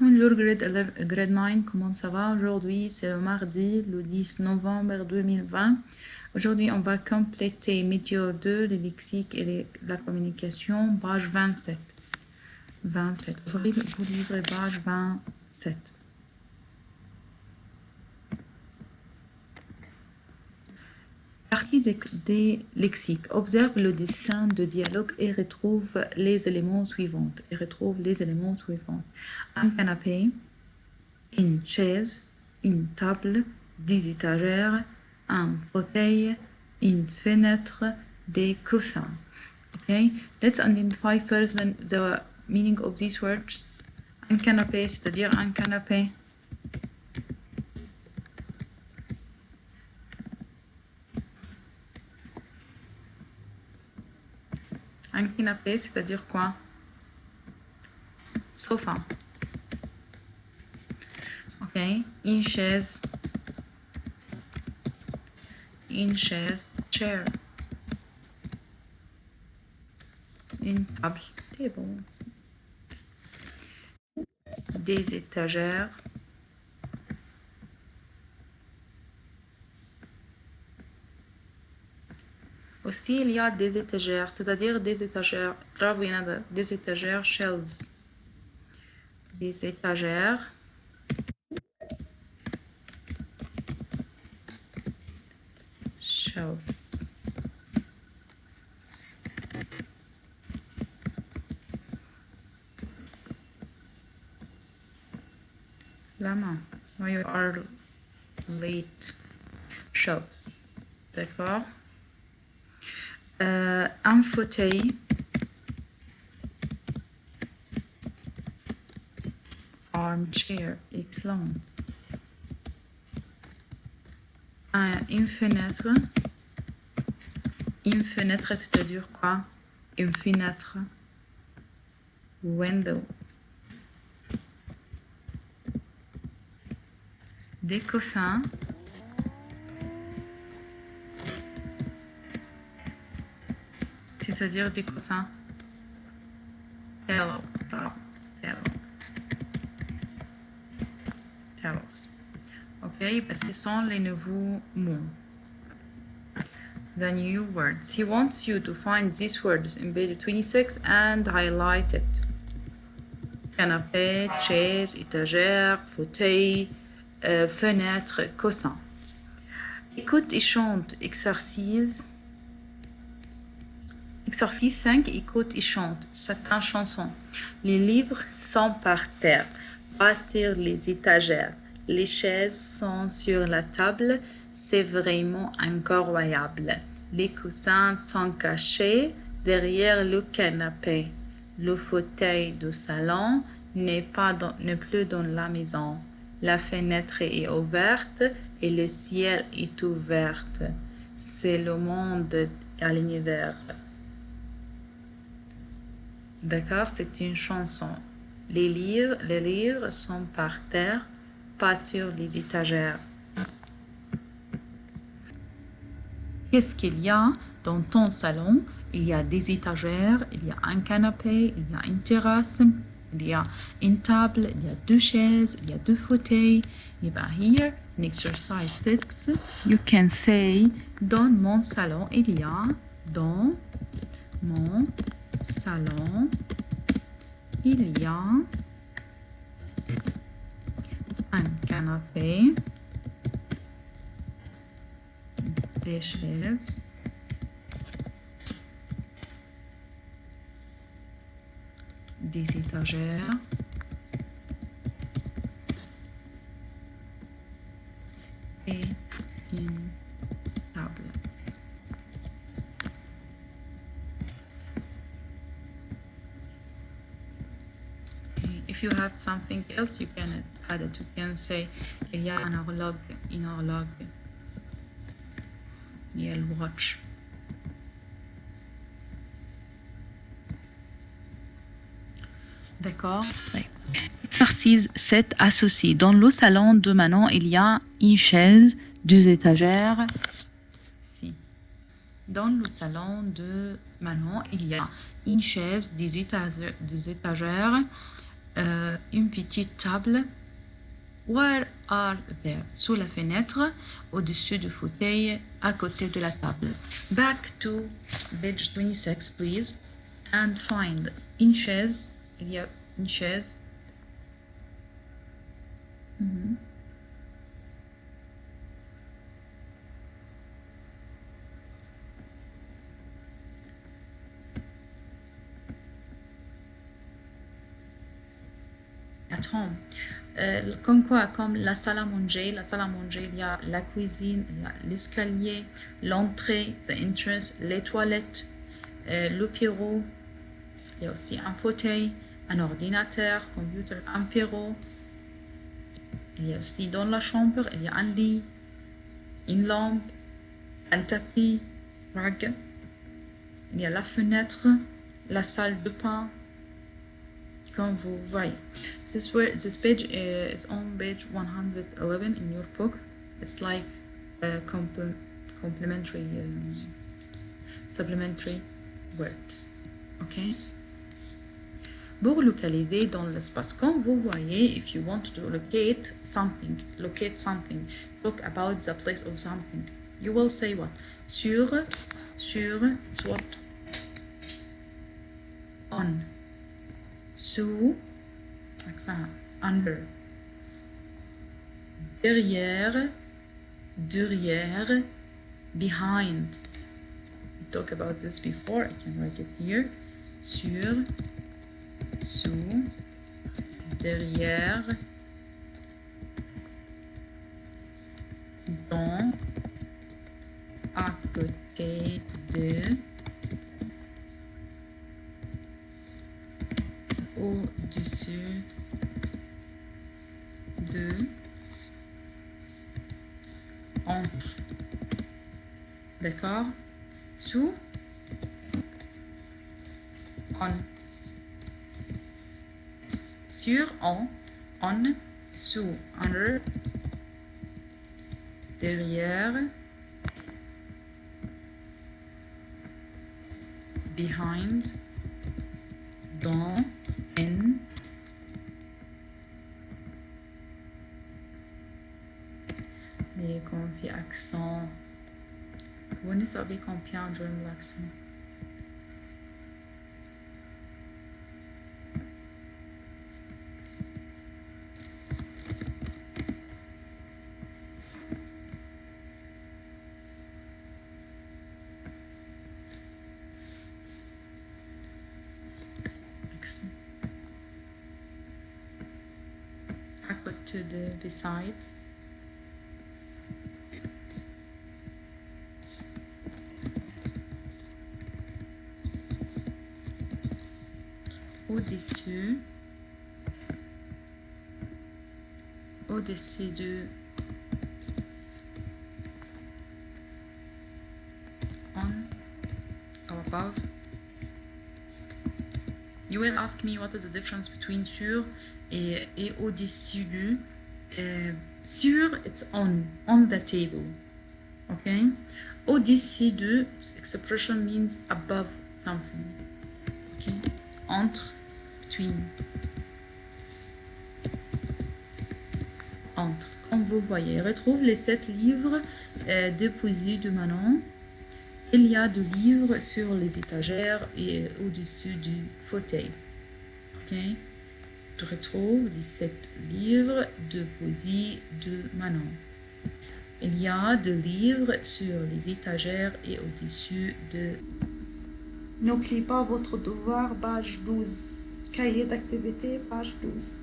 Bonjour grade 9, comment ça va? Aujourd'hui, c'est le mardi, le 10 novembre 2020. Aujourd'hui, on va compléter météo 2, le lexique et la communication, page 27. 27. Vous livrez page 27. Partie des lexiques. Observe le dessin de dialogue et retrouve les éléments suivants. Un canapé, une chaise, une table, des étagères, un fauteuil, une fenêtre, des coussins. Okay, let's identify first the meaning of these words. Un canapé, c'est-à-dire un canapé. Un canapé, c'est-à-dire quoi? Sofa. Ok, une chaise, chair. Une table, table. Des étagères. Aussi, il y a des étagères, c'est-à-dire des étagères, des étagères shelves. Des étagères. Shelves. La main. Why you are late? Shelves. D'accord. Un fauteuil. Armchair. Excellent. Une fenêtre. Une fenêtre, c'est-à-dire quoi? Une fenêtre. Window. Des coussins. C'est-à-dire des coussins. Pillows. Ok, parce que ce sont les nouveaux mots. The new words. He wants you to find these words in page 26 and highlight it. Canapé, chaise, étagère, fauteuil, fenêtre, coussin. Écoute et chante, exercice. Exercice 5, écoute et chante. Certaines chansons. Les livres sont par terre, pas sur les étagères. Les chaises sont sur la table, c'est vraiment incroyable. Les coussins sont cachés derrière le canapé. Le fauteuil du salon n'est plus dans la maison. La fenêtre est ouverte et le ciel est ouvert. C'est le monde à l'univers. D'accord, c'est une chanson. Les livres sont par terre, pas sur les étagères. Qu'est-ce qu'il y a dans ton salon? Il y a des étagères, il y a un canapé, il y a une terrasse, il y a une table, il y a deux chaises, il y a deux fauteuils. Et bien, here, in exercise 6, you can say, dans mon salon, il y a, dans mon salon, il y a un canapé, des chaises, des étagères, et une table. If you have something else, you can add it. You can say, il y a une horloge, il y a le watch. D'accord. Exercice 7 associé. Dans le salon de Manon, il y a une chaise, deux étagères. Si. Dans le salon de Manon, il y a une chaise, des étagères, une petite table. Where are there? Sous la fenêtre, au-dessus du fauteuil, à côté de la table. Back to page 26, please. And find une chaise. Il y a une chaise. At home. Comme quoi, comme la salle à manger. La salle à manger, il y a la cuisine, il y a l'escalier, l'entrée, the entrance, les toilettes, le bureau. Il y a aussi un fauteuil, un ordinateur, computer, un bureau. Il y a aussi dans la chambre, il y a un lit, une lampe, un tapis, rug. Il y a la fenêtre, la salle de bain. Comme vous voyez. This page is on page 111 in your book. It's like complementary, supplementary words. Okay. Pour localiser dans l'espace, quand vous voyez, if you want to locate something, talk about the place of something, you will say what? Sur, soit on, sous, accent, under, derrière, behind. We talked about this before, I can write it here. Sur, sous, derrière, dans, à côté de, au-dessus de, entre. D'accord? Sous, on. Sur, on, sous, under, derrière, behind, dans, in, et quand on fait accent, vous ne savez combien j'aime l'accent. To the beside. Au-dessus de, on, or above. You will ask me what is the difference between sur et au-dessus de. Sur, it's on the table. Okay? Au-dessus de, expression means above something. Okay? Entre, between. Entre. Comme vous voyez, retrouve les 7 livres de poésie de Manon. Il y a des livres sur les étagères et au-dessus du fauteuil. Ok? Tu retrouves les 7 livres de poésie de Manon. Il y a des livres sur les étagères et au-dessus de... N'oubliez pas votre devoir, page 12. Cahier d'activité, page 12.